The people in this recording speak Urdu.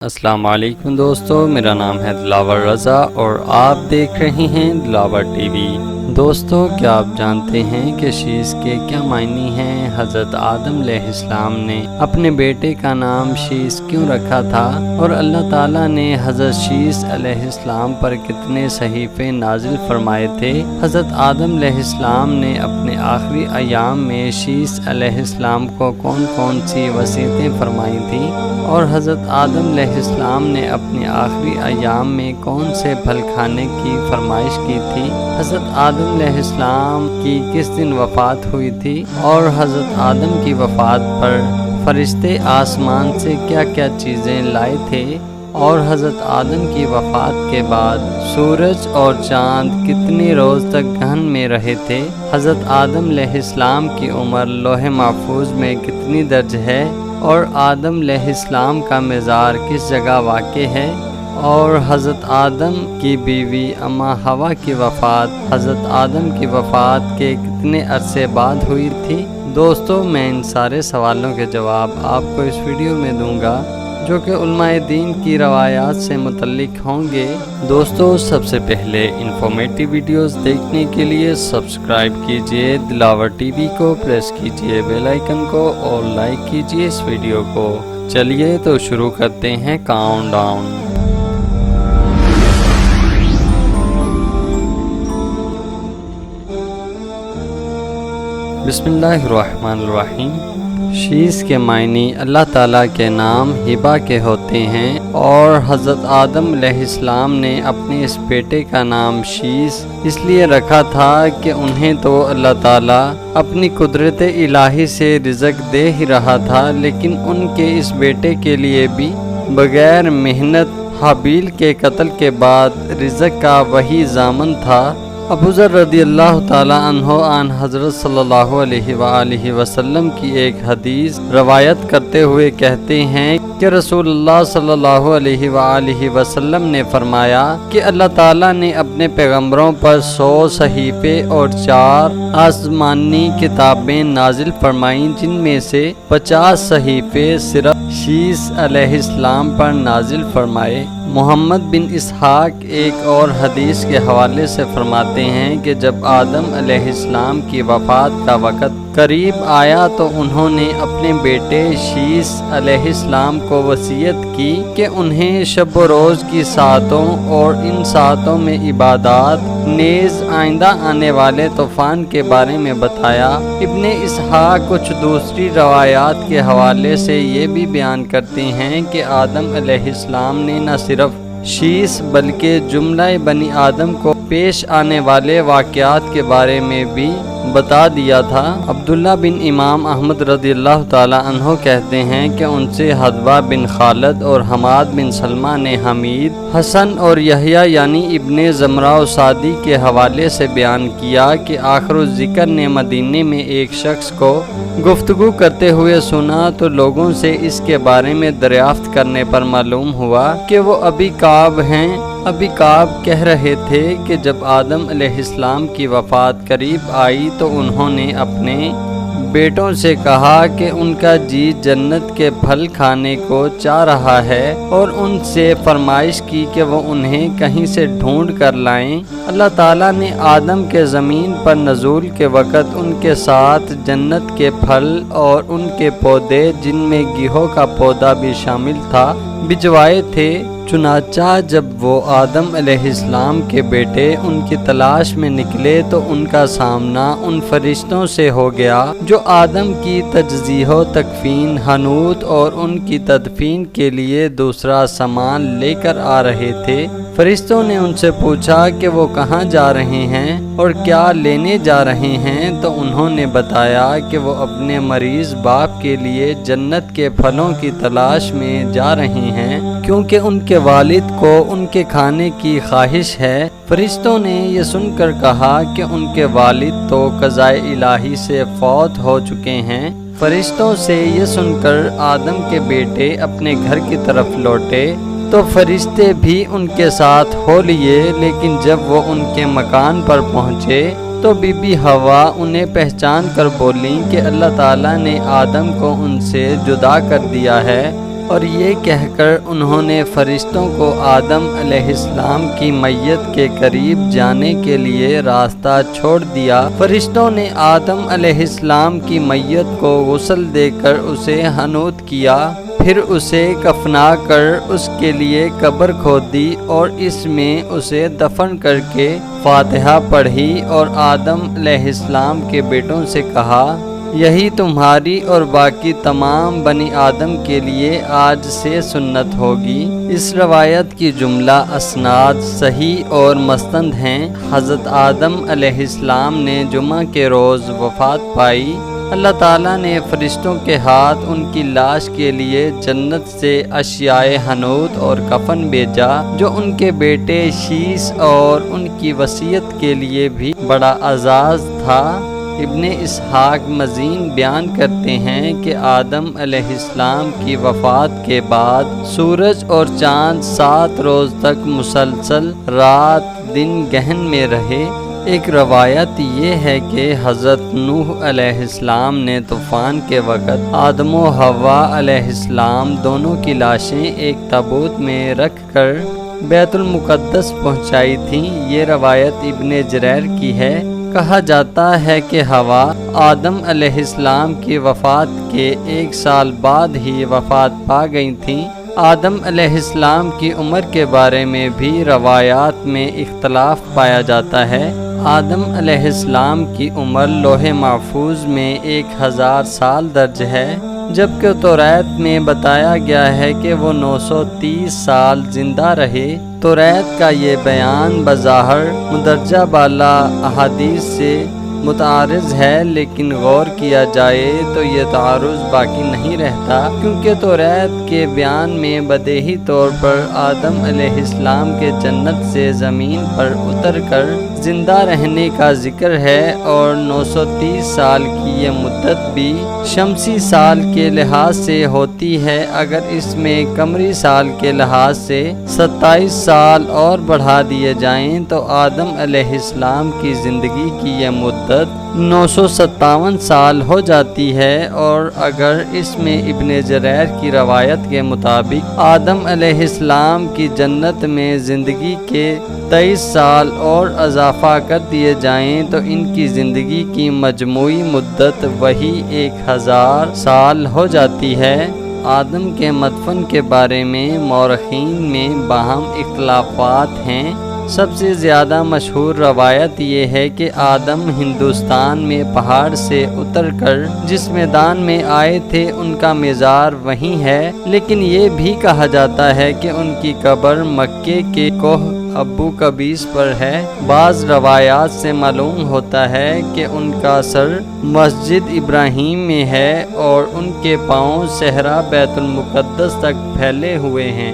السلام علیکم دوستو، میرا نام ہے دلاور رضا اور آپ دیکھ رہے ہیں دلاور ٹی وی۔ دوستو، کیا آپ جانتے ہیں کہ شیش کے کیا معنی ہیں؟ حضرت آدم علیہ السلام نے اپنے بیٹے کا نام شیش کیوں رکھا تھا اور اللہ تعالیٰ نے حضرت شیش علیہ السلام پر کتنے صحیفے نازل فرمائے تھے؟ حضرت آدم علیہ السلام نے اپنے آخری ایام میں شیش علیہ السلام کو کون کون سی وصیتیں فرمائی تھیں اور حضرت آدم علیہ السلام نے اپنے آخری ایام میں کون سے پھل کھانے کی فرمائش کی تھی؟ حضرت آدم علیہ السلام کی کس دن وفات ہوئی تھی اور حضرت آدم کی وفات پر فرشتے آسمان سے کیا کیا چیزیں لائے تھے اور حضرت آدم کی وفات کے بعد سورج اور چاند کتنے روز تک گہن میں رہے تھے؟ حضرت آدم علیہ السلام کی عمر لوح محفوظ میں کتنی درج ہے اور آدم علیہ السلام کا مزار کس جگہ واقع ہے اور حضرت آدم کی بیوی اما حوا کی وفات حضرت آدم کی وفات کے کتنے عرصے بعد ہوئی تھی؟ دوستو، میں ان سارے سوالوں کے جواب آپ کو اس ویڈیو میں دوں گا جو کہ علماء دین کی روایات سے متعلق ہوں گے۔ دوستو، سب سے پہلے انفارمیٹیو ویڈیوز دیکھنے کے لیے سبسکرائب کیجئے دلاور ٹی وی کو، پریس کیجئے بیل آئیکن کو اور لائک کیجئے اس ویڈیو کو۔ چلیے تو شروع کرتے ہیں کاؤنٹ ڈاؤن۔ بسم اللہ الرحمن الرحیم۔ شیش کے معنی اللہ تعالیٰ کے نام ہبہ کے ہوتے ہیں اور حضرت آدم علیہ السلام نے اپنے اس بیٹے کا نام شیش اس لیے رکھا تھا کہ انہیں تو اللہ تعالیٰ اپنی قدرت الہی سے رزق دے ہی رہا تھا، لیکن ان کے اس بیٹے کے لیے بھی بغیر محنت حابیل کے قتل کے بعد رزق کا وہی ضامن تھا۔ ابو ذر رضی اللہ تعالیٰ عنہ عن حضرت صلی اللہ علیہ وآلہ وسلم کی ایک حدیث روایت کرتے ہوئے کہتے ہیں کہ رسول اللہ صلی اللہ علیہ وآلہ وسلم نے فرمایا کہ اللہ تعالیٰ نے اپنے پیغمبروں پر 100 صحیفے اور 4 آسمانی کتابیں نازل فرمائیں، جن میں سے 50 صحیفے صرف شیش علیہ السلام پر نازل فرمائے۔ محمد بن اسحاق ایک اور حدیث کے حوالے سے فرماتے ہیں کہ جب آدم علیہ السلام کی وفات کا وقت قریب آیا تو انہوں نے اپنے بیٹے شیش علیہ السلام کو وصیت کی کہ انہیں شب و روز کی ساعتوں اور ان ساعتوں میں عبادات نیز آئندہ آنے والے طوفان کے بارے میں بتایا۔ ابن اسحاق کچھ دوسری روایات کے حوالے سے یہ بھی بیان کرتے ہیں کہ آدم علیہ السلام نے نہ صرف شیش بلکہ جملہ بنی آدم کو پیش آنے والے واقعات کے بارے میں بھی بتا دیا تھا۔ عبداللہ بن امام احمد رضی اللہ تعالیٰ عنہ کہتے ہیں کہ ان سے حدوہ بن خالد اور حماد بن سلمہ نے حمید، حسن اور یحییٰ یعنی ابن زمرہ و سعدی کے حوالے سے بیان کیا کہ آخر الذکر نے مدینے میں ایک شخص کو گفتگو کرتے ہوئے سنا تو لوگوں سے اس کے بارے میں دریافت کرنے پر معلوم ہوا کہ وہ ابی کعب ہیں۔ ابی کعب کہہ رہے تھے کہ جب آدم علیہ السلام کی وفات قریب آئی تو انہوں نے اپنے بیٹوں سے کہا کہ ان کا جی جنت کے پھل کھانے کو چاہ رہا ہے اور ان سے فرمائش کی کہ وہ انہیں کہیں سے ڈھونڈ کر لائیں۔ اللہ تعالیٰ نے آدم کے زمین پر نزول کے وقت ان کے ساتھ جنت کے پھل اور ان کے پودے جن میں گیہوں کا پودا بھی شامل تھا بھجوائے تھے۔ چنانچہ جب وہ آدم علیہ السلام کے بیٹے ان کی تلاش میں نکلے تو ان کا سامنا ان فرشتوں سے ہو گیا جو آدم کی تجزیہ و تکفین، حنوط اور ان کی تدفین کے لیے دوسرا سامان لے کر آ رہے تھے۔ فرشتوں نے ان سے پوچھا کہ وہ کہاں جا رہے ہیں اور کیا لینے جا رہے ہیں، تو انہوں نے بتایا کہ وہ اپنے مریض باپ کے لیے جنت کے پھلوں کی تلاش میں جا رہے ہیں کیونکہ ان کے والد کو ان کے کھانے کی خواہش ہے۔ فرشتوں نے یہ سن کر کہا کہ ان کے والد تو قضاء الہی سے فوت ہو چکے ہیں۔ فرشتوں سے یہ سن کر آدم کے بیٹے اپنے گھر کی طرف لوٹے تو فرشتے بھی ان کے ساتھ ہو لیے، لیکن جب وہ ان کے مکان پر پہنچے تو بی بی حوا انہیں پہچان کر بولیں کہ اللہ تعالیٰ نے آدم کو ان سے جدا کر دیا ہے اور یہ کہہ کر انہوں نے فرشتوں کو آدم علیہ السلام کی میت کے قریب جانے کے لیے راستہ چھوڑ دیا۔ فرشتوں نے آدم علیہ السلام کی میت کو غسل دے کر اسے حنوط کیا، پھر اسے کفنا کر اس کے لیے قبر کھود دی اور اس میں اسے دفن کر کے فاتحہ پڑھی اور آدم علیہ السلام کے بیٹوں سے کہا، یہی تمہاری اور باقی تمام بنی آدم کے لیے آج سے سنت ہوگی۔ اس روایت کی جملہ اسناد صحیح اور مستند ہیں۔ حضرت آدم علیہ السلام نے جمعہ کے روز وفات پائی۔ اللہ تعالیٰ نے فرشتوں کے ہاتھ ان کی لاش کے لیے جنت سے اشیاء حنوط اور کفن بھیجا، جو ان کے بیٹے شیس اور ان کی وصیت کے لیے بھی بڑا اعزاز تھا۔ ابن اسحاق مزید بیان کرتے ہیں کہ آدم علیہ السلام کی وفات کے بعد سورج اور چاند 7 روز تک مسلسل رات دن گہن میں رہے۔ ایک روایت یہ ہے کہ حضرت نوح علیہ السلام نے طوفان کے وقت آدم و حوا علیہ السلام دونوں کی لاشیں ایک تابوت میں رکھ کر بیت المقدس پہنچائی تھیں۔ یہ روایت ابن جریر کی ہے۔ کہا جاتا ہے کہ حوا آدم علیہ السلام کی وفات کے 1 سال بعد ہی وفات پا گئی تھیں۔ آدم علیہ السلام کی عمر کے بارے میں بھی روایات میں اختلاف پایا جاتا ہے۔ آدم علیہ السلام کی عمر لوح محفوظ میں 1000 سال درج ہے، جبکہ توریت میں بتایا گیا ہے کہ وہ 930 سال زندہ رہے۔ توریت کا یہ بیان بظاہر مندرجہ بالا احادیث سے متعارض ہے، لیکن غور کیا جائے تو یہ تعارض باقی نہیں رہتا، کیونکہ توریت کے بیان میں بدیہی طور پر آدم علیہ السلام کے جنت سے زمین پر اتر کر زندہ رہنے کا ذکر ہے، اور 930 سال کی یہ مدت بھی شمسی سال کے لحاظ سے ہوتی ہے۔ اگر اس میں قمری سال کے لحاظ سے 27 سال اور بڑھا دیے جائیں تو آدم علیہ السلام کی زندگی کی یہ مدت 957 سال ہو جاتی ہے، اور اگر اس میں ابن جریر کی روایت کے مطابق آدم علیہ السلام کی جنت میں زندگی کے 23 سال اور اضافہ کر دیے جائیں تو ان کی زندگی کی مجموعی مدت وہی 1000 سال ہو جاتی ہے۔ آدم کے مدفن کے بارے میں مورخین میں باہم اختلافات ہیں۔ سب سے زیادہ مشہور روایت یہ ہے کہ آدم ہندوستان میں پہاڑ سے اتر کر جس میدان میں آئے تھے ان کا مزار وہیں ہے، لیکن یہ بھی کہا جاتا ہے کہ ان کی قبر مکے کے کوہ ابو قبیس پر ہے۔ بعض روایات سے معلوم ہوتا ہے کہ ان کا سر مسجد ابراہیم میں ہے اور ان کے پاؤں صحرا بیت المقدس تک پھیلے ہوئے ہیں۔